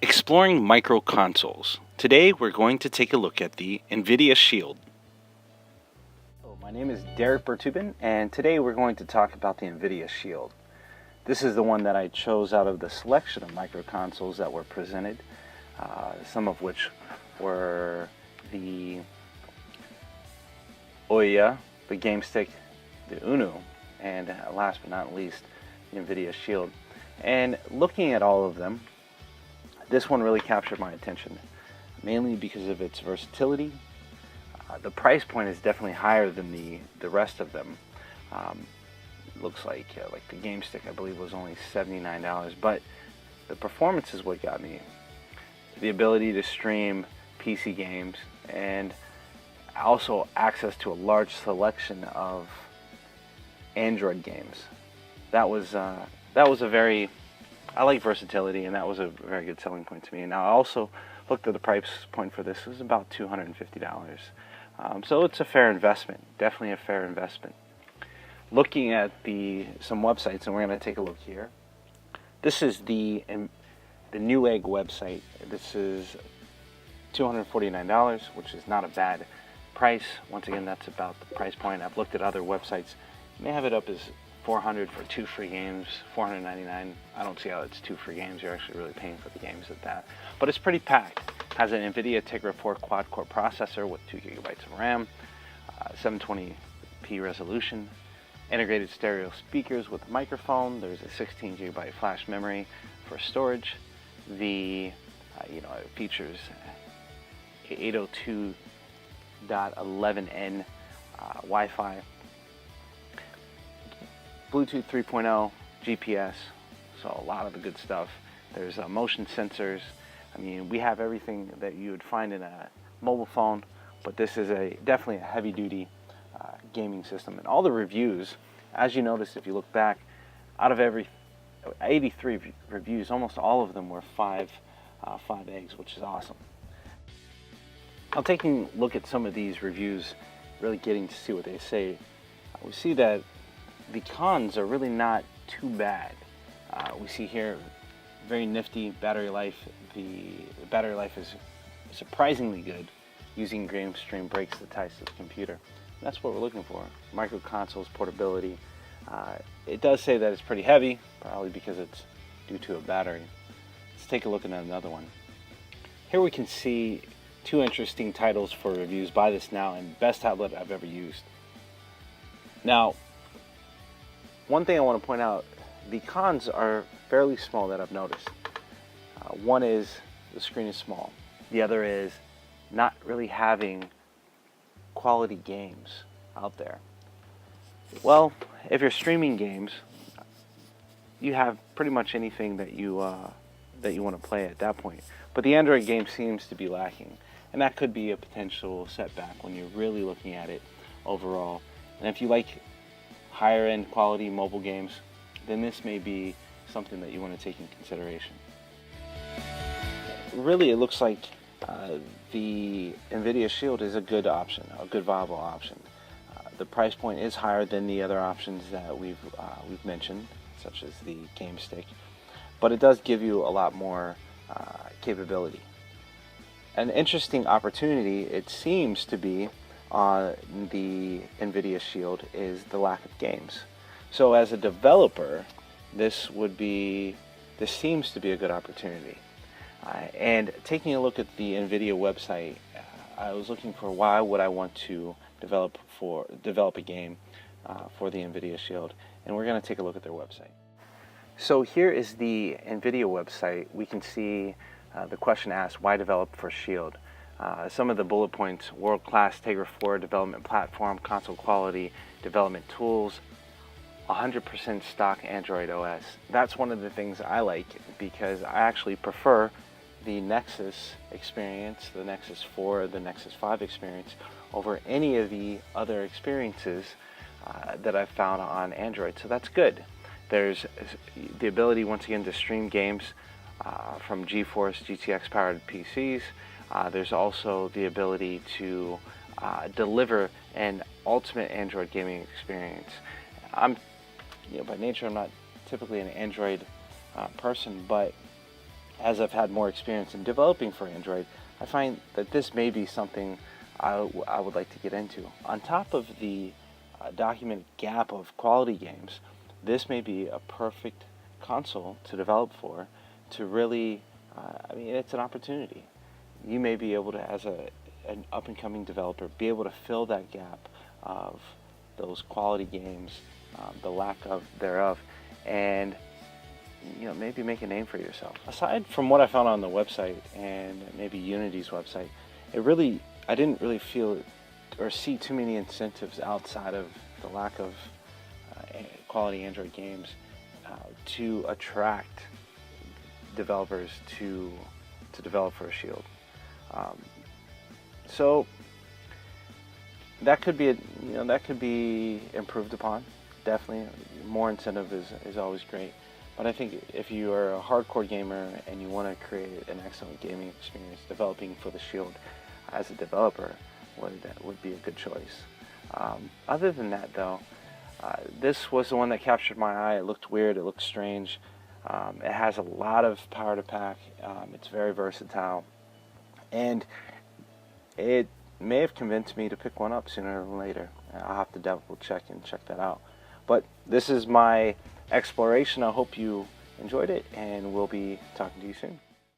Exploring micro consoles. Today we're going to take a look at the Nvidia Shield. My name is Derek Bertubin, and today we're going to talk about the Nvidia Shield. This is the one that I chose out of the selection of micro consoles that were presented, some of which were the Ouya, the Game Stick, the Uno, and last but not least, the Nvidia Shield. And looking at all of them, this one really captured my attention, mainly because of its versatility. The price point is definitely higher than the rest of them. Looks like the Game Stick, I believe, was only $79, but the performance is what got me. The ability to stream PC games and also access to a large selection of Android games. That was a very, I like versatility, and that was a very good selling point to me. And I also looked at the price point for this. It was about $250. So it's a fair investment, definitely a fair investment. Looking at some websites, and we're going to take a look here. This is the Newegg website. This is $249, which is not a bad price. Once again, that's about the price point. I've looked at other websites. You may have it up as $400 for 2 free games, $499. I don't see how it's 2 free games. You're actually really paying for the games at that. But it's pretty packed. Has an Nvidia Tegra 4 quad-core processor with 2 gigabytes of RAM, 720p resolution, integrated stereo speakers with a microphone. There's a 16 gigabyte flash memory for storage. It features 802.11n Wi-Fi, Bluetooth 3.0, GPS, so a lot of the good stuff. There's motion sensors. I mean, we have everything that you would find in a mobile phone, but this is definitely a heavy-duty gaming system. And all the reviews, as you notice if you look back, out of every 83 reviews, almost all of them were 5 eggs, which is awesome. Now, taking a look at some of these reviews, really getting to see what they say, we see that the cons are really not too bad. We see here very nifty battery life. The battery life is surprisingly good. Using GameStream breaks the ties to the computer. And that's what we're looking for. Micro consoles, portability. It does say that it's pretty heavy, probably because it's due to a battery. Let's take a look at another one. Here we can see 2 interesting titles for reviews. Buy this now, and best tablet I've ever used. Now, one thing I want to point out, the cons are fairly small that I've noticed. One is the screen is small. The other is not really having quality games out there. Well, if you're streaming games, you have pretty much anything that you want to play at that point. But the Android game seems to be lacking, and that could be a potential setback when you're really looking at it overall. And if you like higher end quality mobile games, then this may be something that you want to take in consideration. Really, it looks like the Nvidia Shield is a good option, a good viable option. The price point is higher than the other options that we've mentioned, such as the Game Stick, but it does give you a lot more capability. An interesting opportunity, it seems to be, on the Nvidia Shield is the lack of games. So as a developer, this seems to be a good opportunity. And taking a look at the Nvidia website, I was looking for why would I want to develop a game for the Nvidia Shield, and we're going to take a look at their website. So here is the Nvidia website. We can see the question asked, why develop for Shield? Some of the bullet points: world-class Tegra 4 development platform, console quality development tools, 100% stock Android OS. That's one of the things I like, because I actually prefer the Nexus experience, the Nexus 4, the Nexus 5 experience, over any of the other experiences that I've found on Android. So that's good. There's the ability, once again, to stream games from GeForce GTX powered PCs. There's also the ability to deliver an ultimate Android gaming experience. By nature, I'm not typically an Android person, but as I've had more experience in developing for Android, I find that this may be something I would like to get into. On top of the documented gap of quality games, this may be a perfect console to develop for, to really, I mean, it's an opportunity. You may be able to, as an up-and-coming developer, be able to fill that gap of those quality games, the lack of thereof, and maybe make a name for yourself. Aside from what I found on the website and maybe Unity's website, I didn't really feel or see too many incentives outside of the lack of quality Android games to attract developers to develop for a Shield. So that could be that could be improved upon. Definitely, more incentive is always great. But I think if you are a hardcore gamer and you want to create an excellent gaming experience, developing for the Shield as a developer would be a good choice. Other than that, though, this was the one that captured my eye. It looked weird. It looked strange. It has a lot of power to pack. It's very versatile, and it may have convinced me to pick one up sooner than later. I'll have to double check that out. But this is my exploration. I hope you enjoyed it, and we'll be talking to you soon.